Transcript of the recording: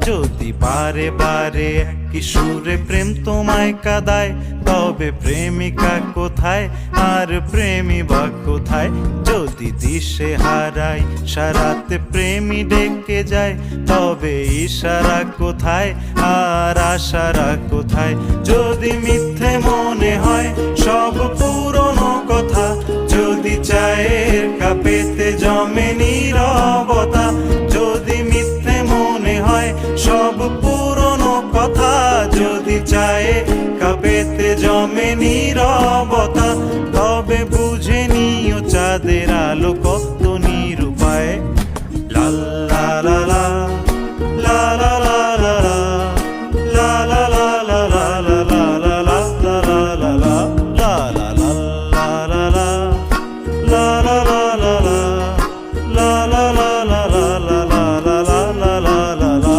যদি বারে বারে কি সুরে প্রেম তোমায় কাঁদায়, তবে প্রেমিকা কোথায় আর প্রেমী বা কোথায়? যদি দিশে হারাই সারাতে প্রেমী ডেকে যায়, তবে ইশারা কোথায় আর আশারা কোথায়? যদি মিথ্যে মনে হয় সব পুরনো কথা, যদি চায়ের কাপেতে জমে নীরবতা, যদি মিথ্যে মনে হয় সব